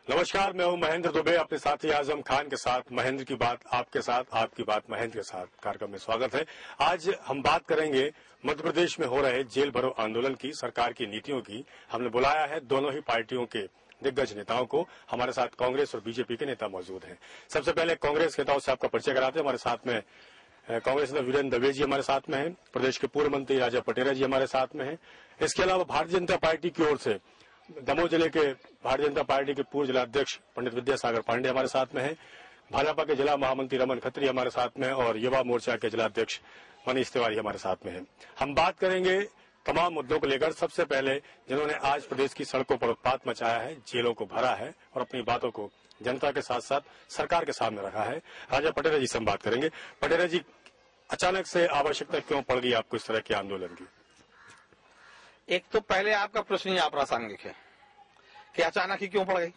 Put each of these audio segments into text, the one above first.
नमस्कार, मैं हूं महेंद्र दुबे। अपने साथी आजम खान के साथ महेंद्र की बात आपके साथ, आपकी बात महेंद्र के साथ कार्यक्रम में स्वागत है। आज हम बात करेंगे मध्य प्रदेश में हो रहे जेल भरो आंदोलन की, सरकार की नीतियों की। हमने बुलाया है दोनों ही पार्टियों के दिग्गज नेताओं को। हमारे साथ कांग्रेस और बीजेपी के नेता मौजूद हैं। सबसे पहले कांग्रेस नेताओं से आपका परिचय कराते हैं। हमारे साथ में कांग्रेस नेता वीरेंद्र दवे जी हमारे साथ में हैं। प्रदेश के पूर्व मंत्री राजा पटेरा जी हमारे साथ में हैं। इसके अलावा भारतीय जनता पार्टी की ओर से दमोह जिले के भारतीय जनता पार्टी के पूर्व जिलाध्यक्ष पंडित विद्यासागर पांडे हमारे साथ में हैं। भाजपा के जिला महामंत्री रमन खत्री हमारे साथ में और युवा मोर्चा के जिलाध्यक्ष मनीष तिवारी हमारे साथ में हैं। हम बात करेंगे तमाम मुद्दों को लेकर। सबसे पहले जिन्होंने आज प्रदेश की सड़कों पर उत्पात मचाया है, जेलों को भरा है और अपनी बातों को जनता के साथ साथ सरकार के सामने रखा है, राजा पटेरा जी से हम बात करेंगे। पटेरा जी, अचानक से आवश्यकता क्यों पड़ गई आपको इस तरह के आंदोलन की? एक तो पहले आपका प्रश्न ही अप्रासंगिक है कि अचानक ही क्यों पड़ गई।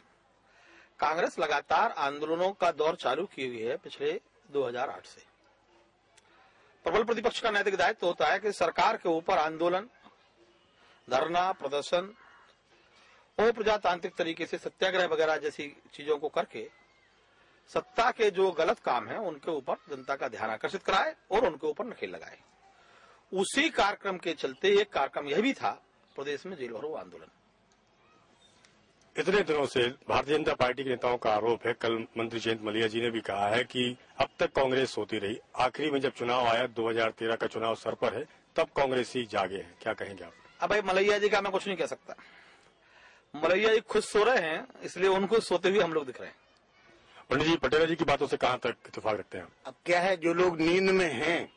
कांग्रेस लगातार आंदोलनों का दौर चालू की हुई है पिछले 2008 से। प्रबल प्रतिपक्ष का नैतिक दायित्व होता है कि सरकार के ऊपर आंदोलन, धरना, प्रदर्शन और प्रजातांत्रिक तरीके से सत्याग्रह वगैरह जैसी चीजों को करके सत्ता के जो गलत काम है उनके ऊपर जनता का ध्यान आकर्षित कराए और उनके ऊपर नकेल लगाए। उसी कार्यक्रम के चलते एक कार्यक्रम यह भी था प्रदेश में जेल भरो आंदोलन। इतने दिनों से भारतीय जनता पार्टी के नेताओं का आरोप है, कल मंत्री जयंत मलिया जी ने भी कहा है कि अब तक कांग्रेस सोती रही। आखिरी में जब चुनाव आया, 2013 का चुनाव सर पर है, तब कांग्रेसी जागे हैं। क्या कहेंगे आप? अब भाई मलैया जी का मैं कुछ नहीं कह सकता। मलैया जी खुद सो रहे हैं, इसलिए उनको सोते हुए हम लोग दिख रहे हैं। पंडित जी, पटेरा जी की बातों से कहां तक इत्तेफाक रखते हैं? अब क्या है, जो लोग नींद में हैं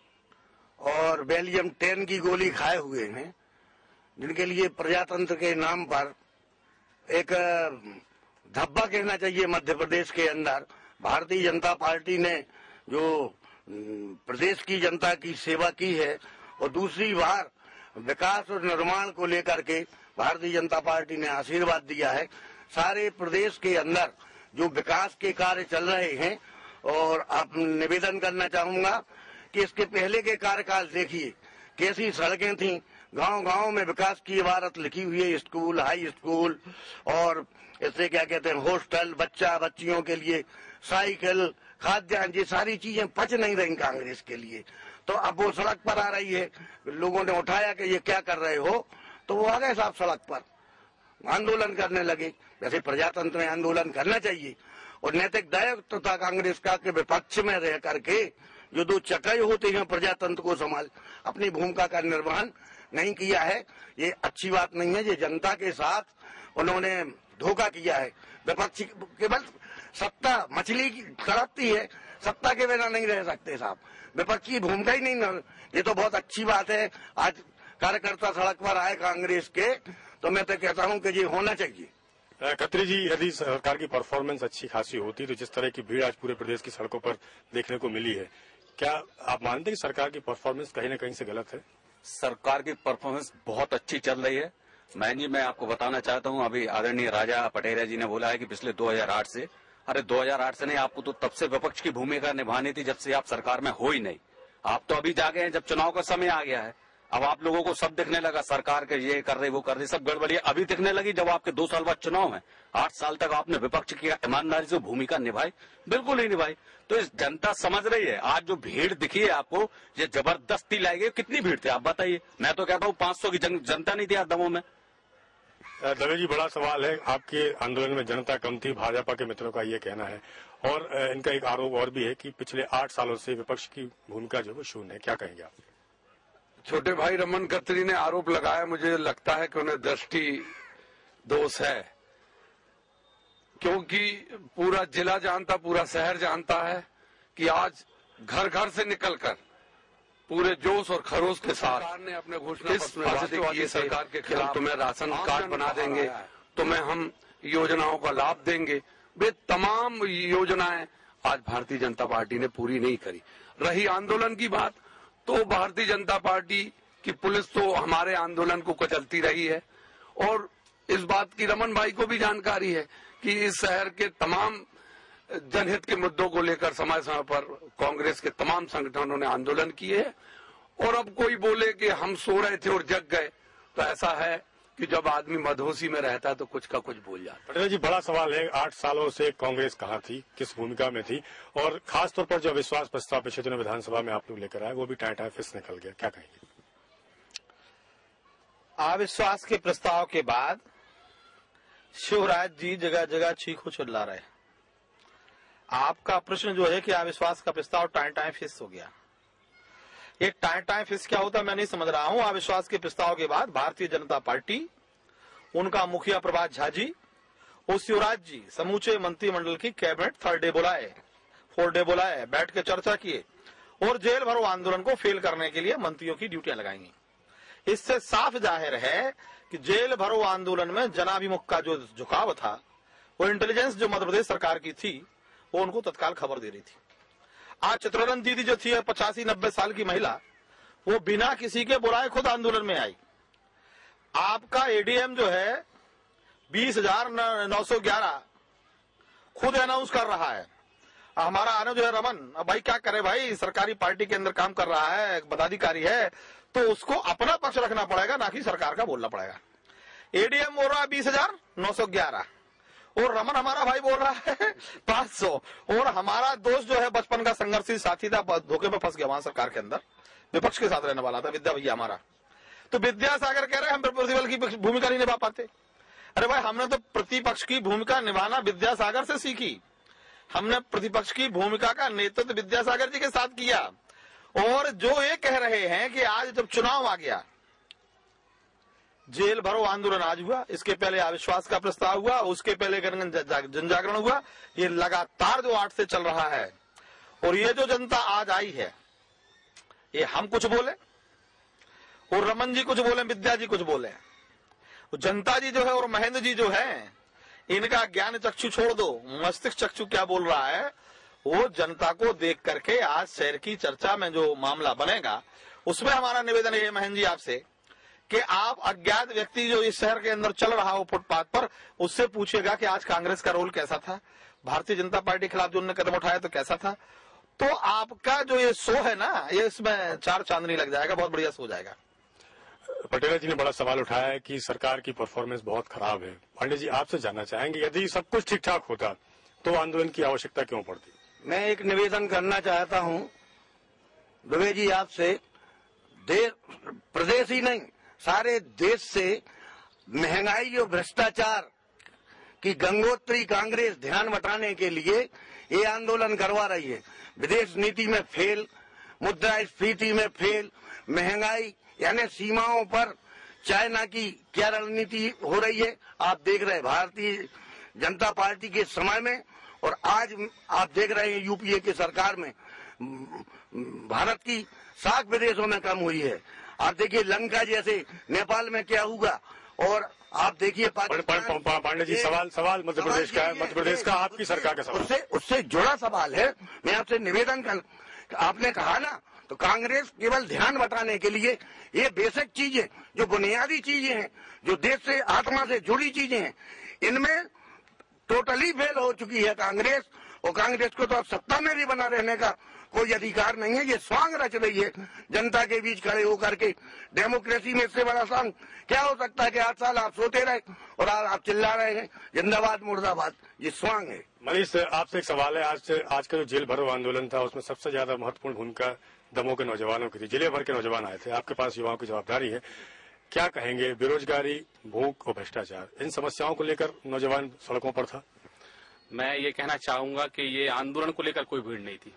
और बेलियम 10 की गोली खाए हुए हैं, जिनके लिए प्रजातंत्र के नाम पर एक धब्बा कहना चाहिए मध्य प्रदेश के अंदर, भारतीय जनता पार्टी ने जो प्रदेश की जनता की सेवा की है और दूसरी बार विकास और निर्माण को लेकर के भारतीय जनता पार्टी ने आशीर्वाद दिया है। सारे प्रदेश के अंदर जो विकास के कार्य चल रहे हैं, और आप निवेदन करना चाहूंगा कि इसके पहले के कार्यकाल देखिए कैसी सड़कें थी, गांव-गांव में विकास की इबारत लिखी हुई है, स्कूल, हाई स्कूल और इससे क्या कहते हैं हॉस्टल, बच्चियों के लिए साइकिल, खाद्यान्न, ये सारी चीजें पच नहीं रही कांग्रेस के लिए। तो अब वो सड़क पर आ रही है। लोगों ने उठाया कि ये क्या कर रहे हो, तो वो आ गए साहब सड़क पर, आंदोलन करने लगे। वैसे प्रजातंत्र में आंदोलन करना चाहिए और नैतिक दायित्व था कांग्रेस का कि विपक्ष में रह करके जो दो चक्र होते हैं प्रजातंत्र को संभाल, अपनी भूमिका का निर्वहन नहीं किया है। ये अच्छी बात नहीं है। ये जनता के साथ उन्होंने धोखा किया है। विपक्ष केवल सत्ता मछली की तड़पती है, सत्ता के बिना नहीं रह सकते साहब। विपक्ष की भूमिका ही नहीं। ये तो बहुत अच्छी बात है, आज कार्यकर्ता सड़क पर आए कांग्रेस के, तो मैं तो कहता हूं कि ये होना चाहिए। खत्री जी, यदि सरकार की परफॉर्मेंस अच्छी खासी होती तो जिस तरह की भीड़ आज पूरे प्रदेश की सड़कों पर देखने को मिली है, क्या आप मानते हैं कि सरकार की परफॉर्मेंस कहीं न कहीं से गलत है? सरकार की परफॉर्मेंस बहुत अच्छी चल रही है। मैं आपको बताना चाहता हूं, अभी आदरणीय राजा पटेरा जी ने बोला है कि पिछले 2008 से, अरे 2008 से नहीं, आपको तो तब से विपक्ष की भूमिका निभानी थी जब से आप सरकार में हो ही नहीं। आप तो अभी जागे हैं जब चुनाव का समय आ गया है। अब आप लोगों को सब दिखने लगा, सरकार के ये कर रही वो कर रही, सब गड़बड़ी अभी दिखने लगी जब आपके 2 साल बाद चुनाव है। 8 साल तक आपने विपक्ष की ईमानदारी से भूमिका निभाई? बिल्कुल नहीं निभाई। तो इस जनता समझ रही है। आज जो भीड़ दिखी है आपको, ये जबरदस्ती लाई गई। कितनी भीड़ थी आप बताइए? मैं तो कहता हूँ 500 की जनता नहीं थी आज दमोह में। दवे जी, बड़ा सवाल है। आपके आंदोलन में जनता कम थी, भाजपा के मित्रों का ये कहना है, और इनका एक आरोप और भी है कि पिछले 8 सालों से विपक्ष की भूमिका जो है वो शून्य है। क्या कहेंगे आप? छोटे भाई रमन खत्री ने आरोप लगाया, मुझे लगता है कि उन्हें दृष्टि दोष है, क्योंकि पूरा जिला जानता, पूरा शहर जानता है कि आज घर घर से निकलकर पूरे जोश और खरोश के साथ सरकार ने अपने घोषणा पत्र में वादे किए, सरकार के खिलाफ तुम्हें राशन कार्ड बना देंगे, तुम्हें हम योजनाओं का लाभ देंगे। वे तमाम योजनाएं आज भारतीय जनता पार्टी ने पूरी नहीं करी। रही आंदोलन की बात, तो भारतीय जनता पार्टी की पुलिस तो हमारे आंदोलन को कुचलती रही है, और इस बात की रमन भाई को भी जानकारी है कि इस शहर के तमाम जनहित के मुद्दों को लेकर समय समय पर कांग्रेस के तमाम संगठनों ने आंदोलन किए हैं। और अब कोई बोले कि हम सो रहे थे और जग गए, तो ऐसा है कि जब आदमी मदहोशी में रहता है तो कुछ का कुछ भूल जाता है। पटेल जी, बड़ा सवाल है, 8 सालों से कांग्रेस कहाँ थी, किस भूमिका में थी, और खासतौर पर जो अविश्वास प्रस्ताव पिछले दिनों विधानसभा में आप लोग लेकर आए वो भी टाइम फिस निकल गया, क्या कहेंगे? अविश्वास के प्रस्ताव के बाद शिवराज जी जगह जगह चीखो चिल्ला रहे। आपका प्रश्न जो है कि अविश्वास का प्रस्ताव टाइम फिस हो गया, ये टाइम फिस क्या होता है मैं नहीं समझ रहा हूं। अविश्वास के प्रस्ताव के बाद भारतीय जनता पार्टी, उनका मुखिया प्रभात झा जी और शिवराज जी समूचे मंत्रिमंडल की कैबिनेट 4 डे बुलाए, बैठ के चर्चा किए और जेल भरो आंदोलन को फेल करने के लिए मंत्रियों की ड्यूटियां लगाई। इससे साफ जाहिर है कि जेल भरो आंदोलन में जनाभिमुख का जो झुकाव था, वो इंटेलिजेंस जो मध्य प्रदेश सरकार की थी वो उनको तत्काल खबर दे रही थी। आज चित्ररंजन दीदी जो थी 85-90 साल की महिला, वो बिना किसी के बुलाए खुद आंदोलन में आई। आपका एडीएम जो है 20,911 खुद अनाउंस कर रहा है। हमारा आने जो है रमन, अब भाई क्या करे भाई, सरकारी पार्टी के अंदर काम कर रहा है, पदाधिकारी है, तो उसको अपना पक्ष रखना पड़ेगा, ना कि सरकार का बोलना पड़ेगा। एडीएम बोल रहा है 20,911 और रमन हमारा भाई बोल रहा है 500, और हमारा दोस्त जो है बचपन का संघर्षी साथी था, धोखे में फंस गया वहां सरकार के अंदर, विपक्ष के साथ रहने वाला था, विद्या भैया हमारा। तो विद्यासागर कह रहे हैं हम प्रतिपक्ष की भूमिका नहीं निभा पाते। अरे भाई, हमने तो प्रतिपक्ष की भूमिका निभाना विद्यासागर से सीखी। हमने प्रतिपक्ष की भूमिका का नेतृत्व विद्यासागर जी के साथ किया। और जो ये कह रहे हैं कि आज जब चुनाव आ गया, जेल भरो आंदोलन आज हुआ, इसके पहले अविश्वास का प्रस्ताव हुआ, उसके पहले जन जागरण हुआ, ये लगातार जो 8 से चल रहा है। और ये जो जनता आज आई है, ये हम कुछ बोले और रमन जी कुछ बोले, विद्या जी कुछ बोले, जनता जी जो है और महेंद्र जी जो है, इनका ज्ञान चक्षु छोड़ दो, मस्तिष्क चक्षु क्या बोल रहा है वो जनता को देख करके आज शहर की चर्चा में जो मामला बनेगा, उसमें हमारा निवेदन है महेंद्र जी आपसे कि आप अज्ञात व्यक्ति जो इस शहर के अंदर चल रहा हो फुटपाथ पर, उससे पूछिएगा कि आज कांग्रेस का रोल कैसा था, भारतीय जनता पार्टी के खिलाफ जो उन्होंने कदम उठाया तो कैसा था। तो आपका जो ये शो है ना, ये इसमें 4 चांदनी लग जाएगा, बहुत बढ़िया शो जाएगा। पटेल जी ने बड़ा सवाल उठाया है कि सरकार की परफॉर्मेंस बहुत खराब है। पांडे जी, आपसे जानना चाहेंगे, यदि सब कुछ ठीक ठाक होता तो आंदोलन की आवश्यकता क्यों पड़ती? मैं एक निवेदन करना चाहता हूं दुबे जी आपसे, प्रदेश ही नहीं सारे देश से महंगाई और भ्रष्टाचार की गंगोत्री कांग्रेस ध्यान बटाने के लिए ये आंदोलन करवा रही है। विदेश नीति में फेल, मुद्रास्फीति में फेल, महंगाई यानी सीमाओं पर चाइना की क्या रणनीति हो रही है आप देख रहे हैं भारतीय जनता पार्टी के समय में, और आज आप देख रहे हैं यूपीए की सरकार में भारत की साख विदेशों में कम हुई है। आप देखिए लंका जैसे नेपाल में क्या हुआ, और आप देखिए पांडे जी सवाल मध्य प्रदेश का है, मध्य प्रदेश का आपकी सरकार का सवाल, उससे जुड़ा सवाल है। मैं आपसे निवेदन कर, आपने कहा ना, तो कांग्रेस केवल ध्यान बटाने के लिए ये बेसिक चीजें जो बुनियादी चीजें हैं, जो देश से आत्मा से जुड़ी चीजें हैं, इनमें टोटली फेल हो चुकी है कांग्रेस। और कांग्रेस को तो अब सत्ता में भी बना रहने का कोई अधिकार नहीं है। ये स्वांग रच रही है जनता के बीच खड़े होकर के। डेमोक्रेसी में इससे बड़ा स्वांग क्या हो सकता है कि 8 साल आप सोते रहे और आप चिल्ला रहे हैं जिंदाबाद मुर्दाबाद, ये स्वांग है। मनीष, आपसे एक सवाल है, आज का जो जेल भरो आंदोलन था उसमें सबसे ज्यादा महत्वपूर्ण भूमिका दमों के नौजवानों की थी। जिले भर के नौजवान आए थे, आपके पास युवाओं की जवाबदारी है, क्या कहेंगे? बेरोजगारी, भूख और भ्रष्टाचार, इन समस्याओं को लेकर नौजवान सड़कों पर था। मैं ये कहना चाहूंगा कि ये आंदोलन को लेकर कोई भीड़ नहीं थी,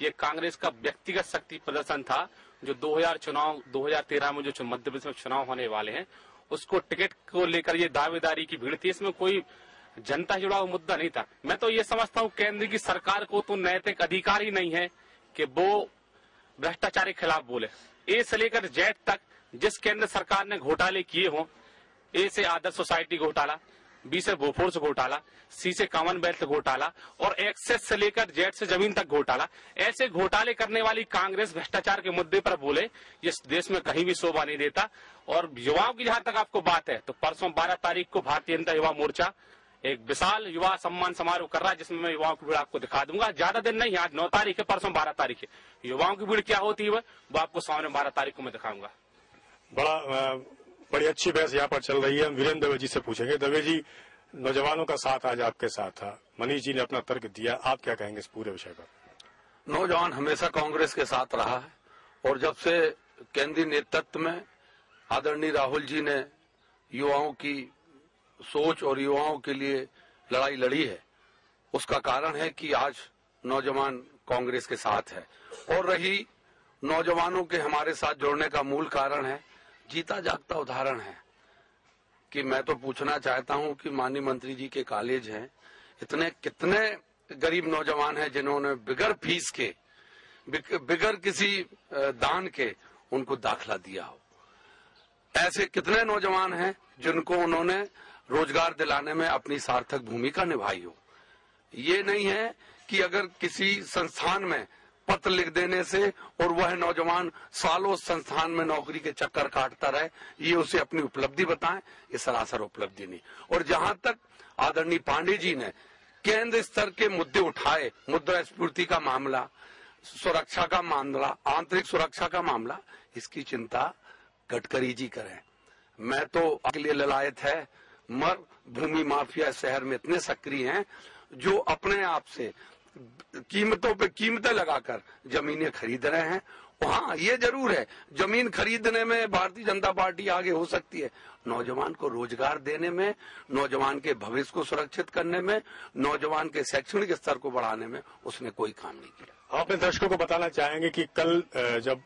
ये कांग्रेस का व्यक्तिगत शक्ति प्रदर्शन था। जो 2013 में जो मध्य प्रदेश में चुनाव होने वाले हैं, उसको टिकट को लेकर ये दावेदारी की भीड़ थी, इसमें कोई जनता से जुड़ा हुआ मुद्दा नहीं था। मैं तो ये समझता हूँ केंद्र की सरकार को तो नैतिक अधिकार ही नहीं है कि वो भ्रष्टाचार के खिलाफ बोले। ए से लेकर जेड तक जिस केंद्र सरकार ने घोटाले किए हों, ए से आदर्श सोसाइटी घोटाला, बी से बोफोर्स घोटाला, सी से कॉमनवेल्थ घोटाला और एक्सेस से लेकर जेड से जमीन तक घोटाला, ऐसे घोटाले करने वाली कांग्रेस भ्रष्टाचार के मुद्दे पर बोले, ये देश में कहीं भी शोभा नहीं देता। और युवाओं की जहां तक आपको बात है, तो परसों 12 तारीख को भारतीय जनता युवा मोर्चा एक विशाल युवा सम्मान समारोह कर रहा है, जिसमें मैं युवाओं की भीड़ आपको दिखा दूंगा। ज्यादा दिन नहीं, आज 9 तारीख है, परसों 12 तारीख है। युवाओं की भीड़ क्या होती है वो आपको सामने 12 तारीख को मैं दिखाऊंगा। बड़ा बड़ी अच्छी बहस यहाँ पर चल रही है। हम वीरेंद्र दवे जी से पूछेंगे। दवे जी, नौजवानों का साथ आज आपके साथ था, मनीष जी ने अपना तर्क दिया, आप क्या कहेंगे इस पूरे विषय पर? नौजवान हमेशा कांग्रेस के साथ रहा है और जब से केंद्रीय नेतृत्व में आदरणीय राहुल जी ने युवाओं की सोच और युवाओं के लिए लड़ाई लड़ी है, उसका कारण है कि आज नौजवान कांग्रेस के साथ है। और रही नौजवानों के हमारे साथ जोड़ने का मूल कारण है, जीता जागता उदाहरण है कि मैं तो पूछना चाहता हूं कि माननीय मंत्री जी के कॉलेज हैं, इतने कितने गरीब नौजवान हैं जिन्होंने बिगर फीस के, बिगर किसी दान के उनको दाखिला दिया हो। ऐसे कितने नौजवान हैं जिनको उन्होंने रोजगार दिलाने में अपनी सार्थक भूमिका निभाई हो। ये नहीं है कि अगर किसी संस्थान में पत्र लिख देने से और वह नौजवान सालों संस्थान में नौकरी के चक्कर काटता रहे, ये उसे अपनी उपलब्धि बताएं, ये सरासर उपलब्धि नहीं। और जहां तक आदरणीय पांडे जी ने केंद्र स्तर के मुद्दे उठाए, मुद्रास्फीति का मामला, सुरक्षा का मामला, आंतरिक सुरक्षा का मामला, इसकी चिंता गडकरी जी करें। मैं तो आपके लिए ललायत है, मर भूमि माफिया शहर में इतने सक्रिय हैं जो अपने आप से कीमतों पे कीमतें लगाकर जमीनें खरीद रहे हैं। हाँ, ये जरूर है, जमीन खरीदने में भारतीय जनता पार्टी आगे हो सकती है, नौजवान को रोजगार देने में, नौजवान के भविष्य को सुरक्षित करने में, नौजवान के शैक्षणिक स्तर को बढ़ाने में उसने कोई काम नहीं किया। आप अपने दर्शकों को बताना चाहेंगे कि कल जब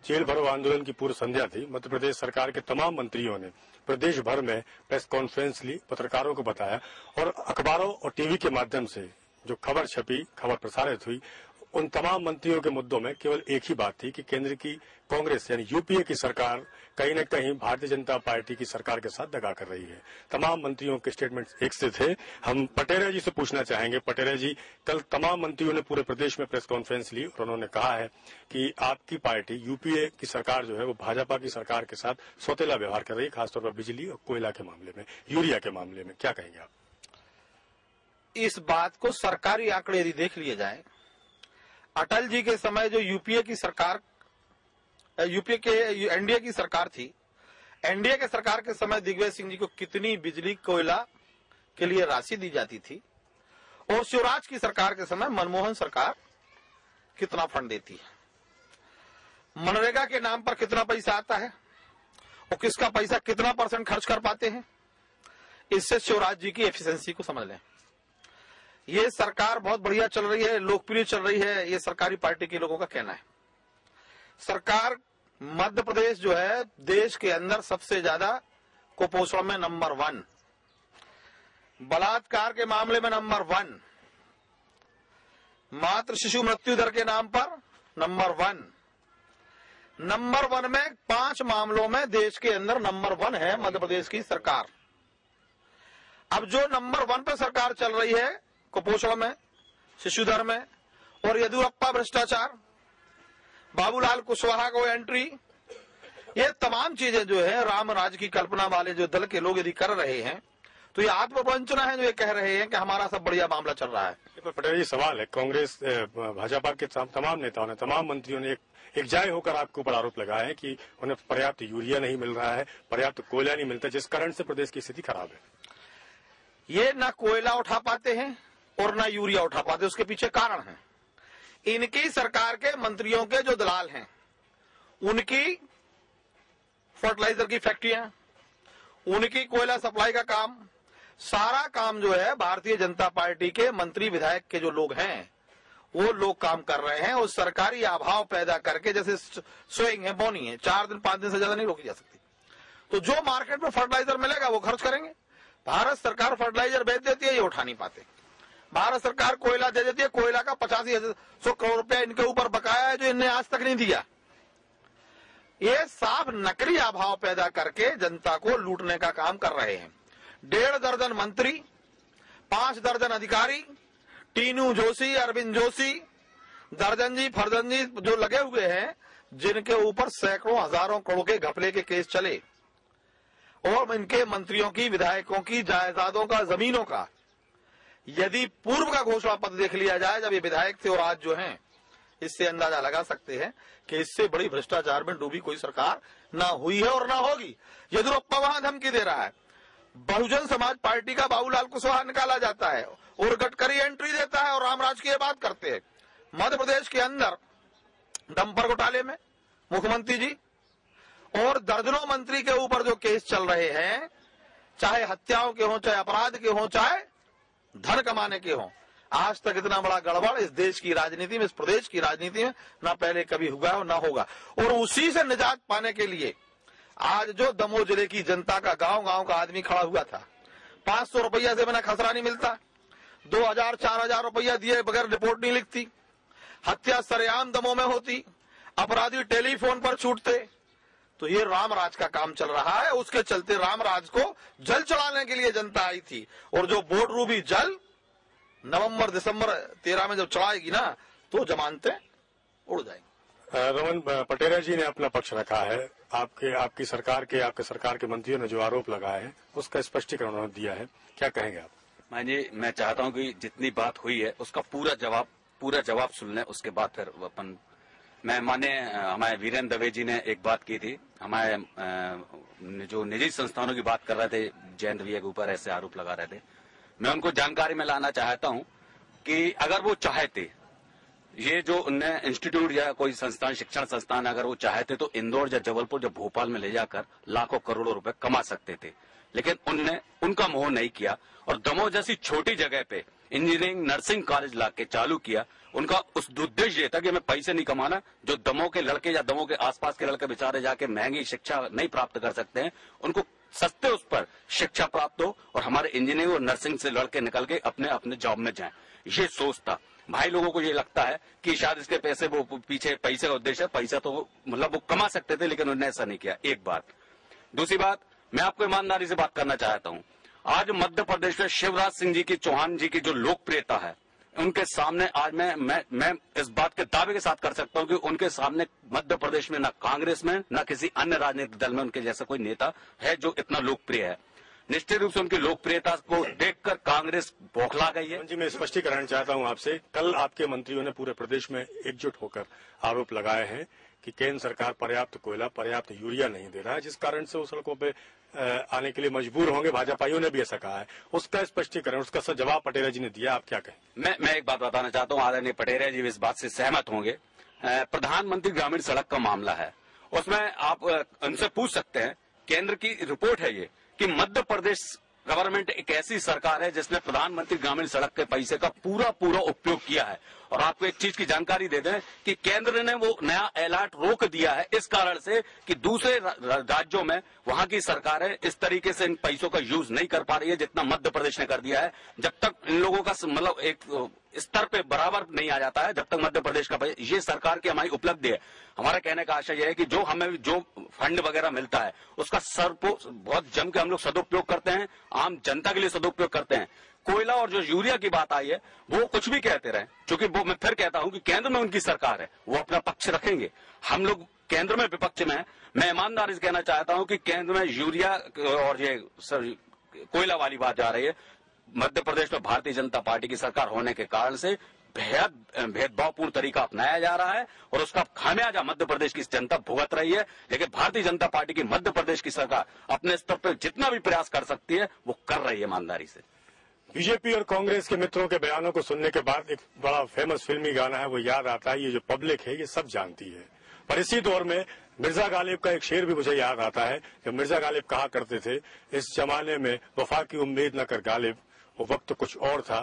जेल भरो आंदोलन की पूर्व संध्या थी, मध्य प्रदेश सरकार के तमाम मंत्रियों ने प्रदेश भर में प्रेस कॉन्फ्रेंस ली, पत्रकारों को बताया और अखबारों और टीवी के माध्यम से जो खबर छपी, खबर प्रसारित हुई, उन तमाम मंत्रियों के मुद्दों में केवल एक ही बात थी कि केंद्र की कांग्रेस यानी यूपीए की सरकार कहीं न कहीं भारतीय जनता पार्टी की सरकार के साथ दगा कर रही है। तमाम मंत्रियों के स्टेटमेंट एक से थे। हम पटेरा जी से पूछना चाहेंगे। पटेरा जी, कल तमाम मंत्रियों ने पूरे प्रदेश में प्रेस कॉन्फ्रेंस ली और उन्होंने कहा है कि आपकी पार्टी यूपीए की सरकार जो है वो भाजपा की सरकार के साथ सौतेला व्यवहार कर रही है, खासतौर पर बिजली और कोयला के मामले में, यूरिया के मामले में। क्या कहेंगे आप? इस बात को सरकारी आंकड़े यदि देख लिए जाए, अटल जी के समय जो यूपीए की सरकार, यूपीए के एनडीए की सरकार थी, एनडीए के सरकार के समय दिग्विजय सिंह जी को कितनी बिजली कोयला के लिए राशि दी जाती थी और शिवराज की सरकार के समय मनमोहन सरकार कितना फंड देती है, मनरेगा के नाम पर कितना पैसा आता है और किसका पैसा कितना % खर्च कर पाते हैं, इससे शिवराज जी की एफिशिएंसी को समझ लें। ये सरकार बहुत बढ़िया चल रही है, लोकप्रिय चल रही है, ये सरकारी पार्टी के लोगों का कहना है। सरकार मध्य प्रदेश जो है देश के अंदर सबसे ज्यादा कुपोषण में नंबर 1, बलात्कार के मामले में नंबर 1, मातृ शिशु मृत्यु दर के नाम पर नंबर 1, नंबर 1 में 5 मामलों में देश के अंदर नंबर 1 है मध्य प्रदेश की सरकार। अब जो नंबर 1 पे सरकार चल रही है कुपोषण में, शिशु दर में, और येदियुरप्पा भ्रष्टाचार, बाबूलाल कुशवाहा को एंट्री, ये तमाम चीजें जो है राम राज की कल्पना वाले जो दल के लोग यदि कर रहे हैं तो ये आत्मवंचना है जो ये कह रहे हैं कि हमारा सब बढ़िया मामला चल रहा है। पटेल जी, सवाल है, कांग्रेस भाजपा के तमाम नेताओं ने, तमाम मंत्रियों ने एक जाय होकर आपके ऊपर आरोप लगाया है कि उन्हें पर्याप्त यूरिया नहीं मिल रहा है, पर्याप्त कोयला नहीं मिलता, जिस कारण से प्रदेश की स्थिति खराब है। ये ना कोयला उठा पाते हैं और ना यूरिया उठा पाते, उसके पीछे कारण है इनकी सरकार के मंत्रियों के जो दलाल हैं, उनकी फर्टिलाइजर की फैक्ट्रियां, उनकी कोयला सप्लाई का काम, सारा काम जो है भारतीय जनता पार्टी के मंत्री विधायक के जो लोग हैं वो लोग काम कर रहे हैं। और सरकारी अभाव पैदा करके, जैसे सोइंग है, बोनी है, 4 दिन 5 दिन से ज्यादा नहीं रोकी जा सकती, तो जो मार्केट में फर्टिलाइजर मिलेगा वो खर्च करेंगे। भारत सरकार फर्टिलाइजर बेच देती है, ये उठा नहीं पाते। भारत सरकार कोयला दे देती है, कोयला का 85,100 करोड़ रुपया इनके ऊपर बकाया है जो इनने आज तक नहीं दिया। ये साफ नकली अभाव पैदा करके जनता को लूटने का काम कर रहे हैं। 1.5 दर्जन मंत्री, 5 दर्जन अधिकारी, टीनू जोशी, अरविंद जोशी, दर्जन जी फर्जन जी जो लगे हुए हैं, जिनके ऊपर सैकड़ों हजारों करोड़ के घपले के केस चले, और इनके मंत्रियों की, विधायकों की जायदादों का, जमीनों का यदि पूर्व का घोषणा पत्र देख लिया जाए, जब ये विधायक थे और आज जो हैं, इससे अंदाजा लगा सकते हैं कि इससे बड़ी भ्रष्टाचार में डूबी कोई सरकार ना हुई है और ना होगी। येदियुरप्पा वहां धमकी दे रहा है, बहुजन समाज पार्टी का बाबूलाल कुशवाहा निकाला जाता है और गडकरी एंट्री देता है और रामराज की बात करते हैं। मध्य प्रदेश के अंदर डंपर घोटाले में मुख्यमंत्री जी और दर्जनों मंत्री के ऊपर जो केस चल रहे हैं, चाहे हत्याओं के हों, चाहे अपराध के हों, चाहे धन कमाने के हों, आज तक इतना बड़ा गड़बड़ इस देश की राजनीति में, इस प्रदेश की राजनीति में ना पहले कभी हुआ और ना होगा। और उसी से निजात पाने के लिए आज जो दमोह जिले की जनता का गांव-गांव का आदमी खड़ा हुआ था, 500 रुपया से बिना खसरा नहीं मिलता, 2000-4000 रुपया दिए बगैर रिपोर्ट नहीं लिखती, हत्या सरेआम दमोह में होती, अपराधी टेलीफोन पर छूटते, तो ये रामराज का काम चल रहा है। उसके चलते रामराज को जल चढ़ाने के लिए जनता आई थी और जो बोट रूबी जल नवंबर-दिसंबर 13 में जब चढ़ाएगी ना, तो जमानतें उड़ जाएंगी। रमन पटेरा जी ने अपना पक्ष रखा है, आपकी सरकार के मंत्रियों ने जो आरोप लगाए हैं उसका स्पष्टीकरण उन्होंने दिया है, क्या कहेंगे आप? मैं चाहता हूं कि जितनी बात हुई है उसका पूरा जवाब सुन लें, उसके बाद फिर अपन हमारे वीरेंद्र दवे जी ने एक बात की थी, हमारे जो निजी संस्थानों की बात कर रहे थे, जयंत भैया के ऊपर ऐसे आरोप लगा रहे थे। मैं उनको जानकारी में लाना चाहता हूं कि अगर वो चाहते, ये जो उनने इंस्टीट्यूट या कोई संस्थान, शिक्षण संस्थान, अगर वो चाहते तो इंदौर या जबलपुर या भोपाल में ले जाकर लाखों करोड़ों रुपए कमा सकते थे, लेकिन उनका मोह नहीं किया और दमोह जैसी छोटी जगह पे इंजीनियरिंग नर्सिंग कॉलेज लाके चालू किया। उनका उस उद्देश्य ये था कि हमें पैसे नहीं कमाना, जो दमोह के लड़के या दमोह के आसपास के लड़के बेचारे जाके महंगी शिक्षा नहीं प्राप्त कर सकते हैं, उनको सस्ते उस पर शिक्षा प्राप्त हो और हमारे इंजीनियरिंग और नर्सिंग से लड़के निकल के अपने अपने जॉब में जाएं। ये सोच था। भाई लोगों को ये लगता है कि शायद इसके पैसे, वो पीछे पैसे का उद्देश्य है, पैसा तो मतलब वो कमा सकते थे, लेकिन उन्होंने ऐसा नहीं किया। एक बात। दूसरी बात, मैं आपको ईमानदारी से बात करना चाहता हूं, आज मध्य प्रदेश में शिवराज सिंह जी की, चौहान जी की जो लोकप्रियता है, उनके सामने आज मैं इस बात के दावे के साथ कर सकता हूं कि उनके सामने मध्य प्रदेश में ना कांग्रेस में ना किसी अन्य राजनीतिक दल में उनके जैसा कोई नेता है जो इतना लोकप्रिय है। निश्चित रूप से उनकी लोकप्रियता को देखकर कांग्रेस बौखला गई है। जी, मैं स्पष्टीकरण चाहता हूं आपसे, कल आपके मंत्रियों ने पूरे प्रदेश में एकजुट होकर आरोप लगाए हैं कि केंद्र सरकार पर्याप्त कोयला, पर्याप्त यूरिया नहीं दे रहा है, जिस कारण से वो सड़कों पे आने के लिए मजबूर होंगे। भाजपाइयों ने भी ऐसा कहा है। उसका स्पष्टीकरण, उसका जवाब पटेरा जी ने दिया, आप क्या कहें? मैं एक बात बताना चाहता हूँ, आदरणीय पटेरा जी भी इस बात से सहमत होंगे। प्रधानमंत्री ग्रामीण सड़क का मामला है, उसमें आप उनसे पूछ सकते हैं, केंद्र की रिपोर्ट है ये कि मध्य प्रदेश गवर्नमेंट एक ऐसी सरकार है जिसने प्रधानमंत्री ग्रामीण सड़क के पैसे का पूरा उपयोग किया है। और आपको एक चीज की जानकारी दे दें कि केंद्र ने वो नया अलर्ट रोक दिया है इस कारण से कि दूसरे राज्यों में वहां की सरकारें इस तरीके से इन पैसों का यूज नहीं कर पा रही है जितना मध्य प्रदेश ने कर दिया है। जब तक इन लोगों का मतलब एक स्तर पे बराबर नहीं आ जाता है, जब तक मध्य प्रदेश का, ये सरकार की हमारी उपलब्धि है। हमारा कहने का आशय यह है कि जो हमें जो फंड वगैरह मिलता है उसका बहुत जम के हम लोग सदुपयोग करते हैं, आम जनता के लिए सदुपयोग करते हैं। कोयला और जो यूरिया की बात आई है वो कुछ भी कहते रहे, क्योंकि वो मैं फिर कहता हूं कि केंद्र में उनकी सरकार है, वो अपना पक्ष रखेंगे। हम लोग केंद्र में विपक्ष में हैं। मैं ईमानदारी से कहना चाहता हूं कि केंद्र में यूरिया और ये कोयला वाली बात जा रही है, मध्य प्रदेश में भारतीय जनता पार्टी की सरकार होने के कारण से भेदभावपूर्ण तरीका अपनाया जा रहा है और उसका खामियाजा मध्य प्रदेश की जनता भुगत रही है। लेकिन भारतीय जनता पार्टी की मध्य प्रदेश की सरकार अपने स्तर पर जितना भी प्रयास कर सकती है वो कर रही है ईमानदारी से। बीजेपी और कांग्रेस के मित्रों के बयानों को सुनने के बाद एक बड़ा फेमस फिल्मी गाना है वो याद आता है। ये जो पब्लिक है ये सब जानती है, पर इसी दौर में मिर्जा गालिब का एक शेर भी मुझे याद आता है कि मिर्जा गालिब कहा करते थे, इस जमाने में वफा की उम्मीद न कर गालिब, वो वक्त कुछ और था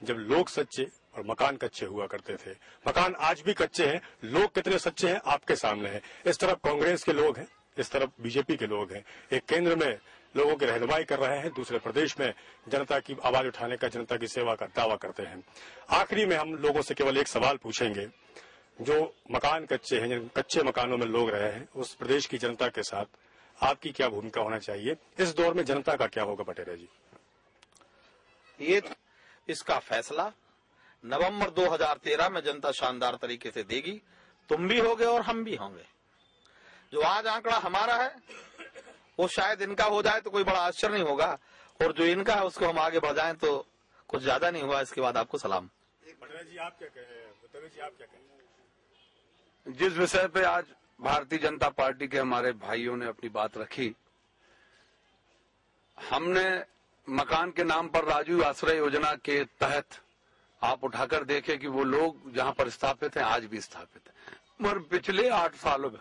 जब लोग सच्चे और मकान कच्चे हुआ करते थे। मकान आज भी कच्चे हैं, लोग कितने सच्चे हैं आपके सामने है। इस तरफ कांग्रेस के लोग हैं, इस तरफ बीजेपी के लोग हैं। एक केंद्र में लोगों की रहनुमाई कर रहे हैं, दूसरे प्रदेश में जनता की आवाज उठाने का, जनता की सेवा का दावा करते हैं। आखिरी में हम लोगों से केवल एक सवाल पूछेंगे, जो मकान कच्चे हैं, जिन कच्चे मकानों में लोग रहे हैं, उस प्रदेश की जनता के साथ आपकी क्या भूमिका होना चाहिए? इस दौर में जनता का क्या होगा पटेरा जी? ये इसका फैसला नवंबर 2013 में जनता शानदार तरीके से देगी। तुम भी होगे और हम भी होंगे। जो आज आंकड़ा हमारा है वो शायद इनका हो जाए तो कोई बड़ा आश्चर्य नहीं होगा, और जो इनका है उसको हम आगे बढ़ाएं तो कुछ ज्यादा नहीं हुआ। इसके बाद आपको सलाम। पटेरा जी आप क्या कहें? दवे जी आप क्या कहें? जिस विषय पे आज भारतीय जनता पार्टी के हमारे भाइयों ने अपनी बात रखी, हमने मकान के नाम पर राजीव आश्रय योजना के तहत आप उठाकर देखें कि वो लोग जहां पर स्थापित हैं आज भी स्थापित हैं, और पिछले 8 सालों में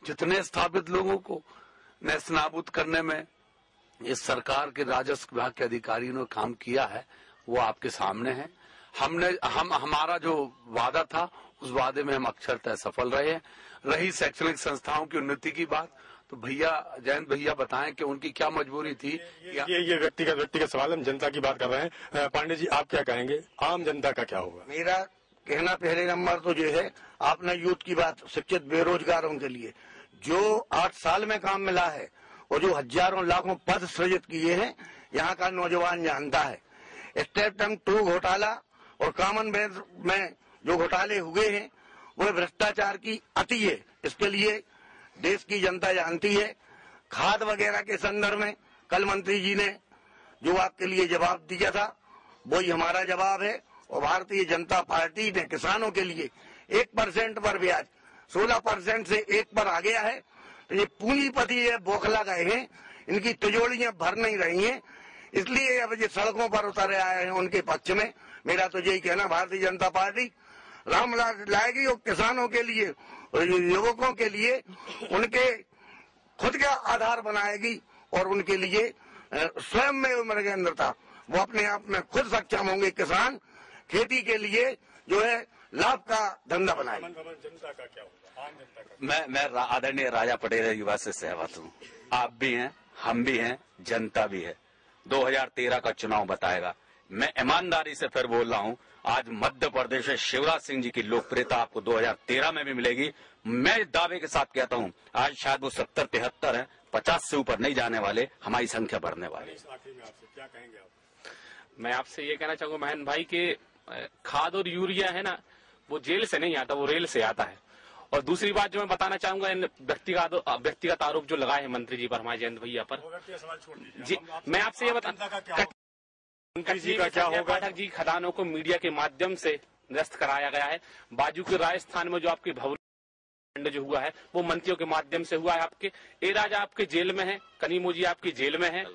जितने स्थापित लोगों को नेस्तनाबूद करने में इस सरकार के राजस्व विभाग के अधिकारियों ने काम किया है वो आपके सामने है। हमारा जो वादा था उस वादे में हम अक्षरतः सफल रहे हैं। रही शैक्षणिक संस्थाओं की उन्नति की बात, तो भैया जयंत भैया बताएं कि उनकी क्या मजबूरी थी। ये व्यक्तिगत सवाल, हम जनता की बात कर रहे हैं। पांडे जी, आप क्या कहेंगे, आम जनता का क्या होगा? मेरा कहना पहले नंबर तो जो है, आपने यूथ की बात, शिक्षित बेरोजगारों के लिए जो 8 साल में काम मिला है और जो हजारों लाखों पद सृजित किए हैं, यहाँ का नौजवान जानता है। स्टेप टैंक 2 घोटाला और कॉमनवेल्थ में जो घोटाले हुए हैं वो भ्रष्टाचार की अति है, इसके लिए देश की जनता जानती है। खाद वगैरह के संदर्भ में कल मंत्री जी ने जो आपके लिए जवाब दिया था वही हमारा जवाब है। और भारतीय जनता पार्टी ने किसानों के लिए 1% पर ब्याज 16% से 1 पर आ गया है। तो ये पूंजीपति ये बौखला गए हैं, इनकी तिजोरियां भर नहीं रही हैं, इसलिए अब ये सड़कों पर उतर आए हैं उनके पक्ष में। मेरा तो यही कहना, भारतीय जनता पार्टी राम लाएगी और किसानों के लिए और युवकों के लिए उनके खुद का आधार बनाएगी और उनके लिए स्वयं में मृगेंद्रता, वो अपने आप में खुद सक्षम होंगे। किसान खेती के लिए जो है लाभ का धंधा बनाएगी। जनता का क्या होगा, आम जनता का? मैं आदरणीय राजा पटेल जी बात से सहमत हूँ। आप भी हैं, हम भी हैं, जनता भी है। 2013 का चुनाव बताएगा। मैं ईमानदारी से फिर बोल रहा हूँ, आज मध्य प्रदेश में शिवराज सिंह जी की लोकप्रियता आपको 2013 में भी मिलेगी। मैं दावे के साथ कहता हूँ आज शायद वो 70-73 है, 50 से ऊपर नहीं जाने वाले, हमारी संख्या बढ़ने वाली। आखिर में आपसे क्या कहेंगे आप? मैं आपसे ये कहना चाहूंगा महन भाई कि खाद और यूरिया है ना, वो जेल से नहीं आता, वो रेल से आता है। और दूसरी बात जो मैं बताना चाहूंगा, इन व्यक्तिगत आरोप जो लगाए हैं मंत्री जी पर, हमारे जयंत भैया पर, जी मैं आपसे ये बता, मंत्री जी का क्या होगा? पाठक जी, खदानों को मीडिया के माध्यम से निरस्त कराया गया है। बाजू के राजस्थान में जो आपकी भवन जो हुआ है वो मंत्रियों के माध्यम से हुआ है। आपके ए राजा आपके जेल में है, कनीमोजी आपकी जेल में है,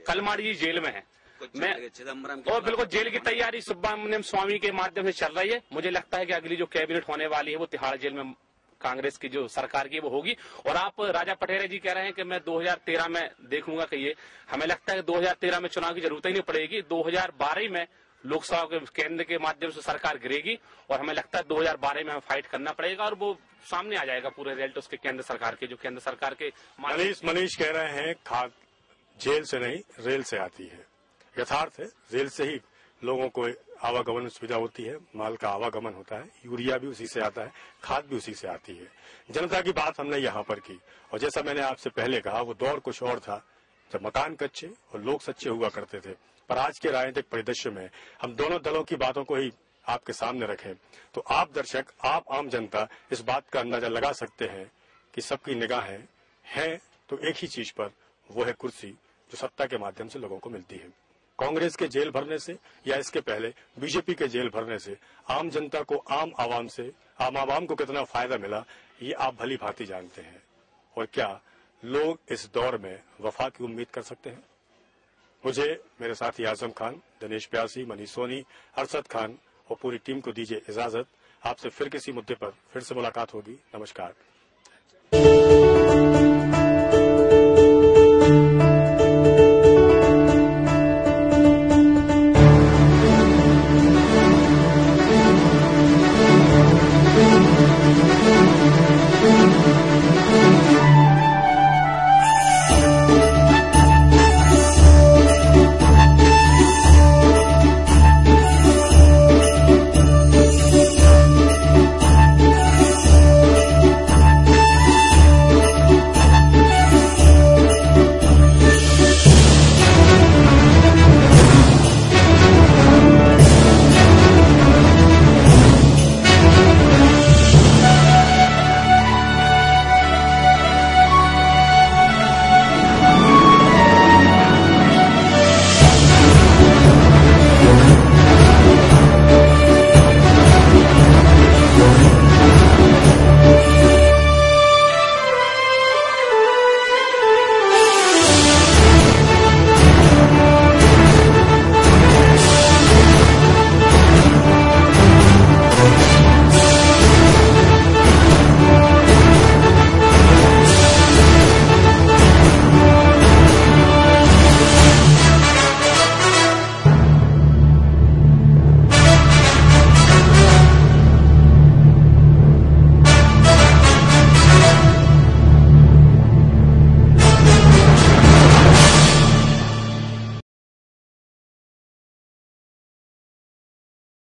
कलमाड़ी जी जेल में है। मैं और बिल्कुल जेल की तैयारी सुब्रमण्यम स्वामी के माध्यम से चल रही है। मुझे लगता है कि अगली जो कैबिनेट होने वाली है वो तिहाड़ जेल में कांग्रेस की जो सरकार की वो होगी। और आप राजा पटेल जी कह रहे हैं कि मैं 2013 में देखूंगा कि ये, हमें लगता है कि 2013 में चुनाव की जरूरत ही नहीं पड़ेगी। 2012 में लोकसभा के केंद्र के माध्यम से सरकार गिरेगी और हमें लगता है 2012 में हमें फाइट करना पड़ेगा और वो सामने आ जाएगा पूरे रिजल्ट उसके केंद्र सरकार के, जो केंद्र सरकार के। मनीष कह रहे हैं खाद जेल से नहीं रेल से आती है। यथार्थ है, रेल से ही लोगों को आवागमन में सुविधा होती है, माल का आवागमन होता है, यूरिया भी उसी से आता है, खाद भी उसी से आती है। जनता की बात हमने यहाँ पर की और जैसा मैंने आपसे पहले कहा वो दौर कुछ और था जब मकान कच्चे और लोग सच्चे हुआ करते थे। पर आज के राजनीतिक परिदृश्य में हम दोनों दलों की बातों को ही आपके सामने रखें तो आप दर्शक, आप आम जनता इस बात का अंदाजा लगा सकते हैं कि सबकी निगाहें हैं तो एक ही चीज पर, वो है कुर्सी, जो सत्ता के माध्यम से लोगों को मिलती है। कांग्रेस के जेल भरने से या इसके पहले बीजेपी के जेल भरने से आम जनता को, आम आवाम को कितना फायदा मिला ये आप भली भांति जानते हैं। और क्या लोग इस दौर में वफा की उम्मीद कर सकते हैं? मुझे, मेरे साथी आजम खान, दिनेश प्यासी, मनीष सोनी, अरशद खान और पूरी टीम को दीजिए इजाजत। आपसे फिर किसी मुद्दे पर फिर से मुलाकात होगी। नमस्कार।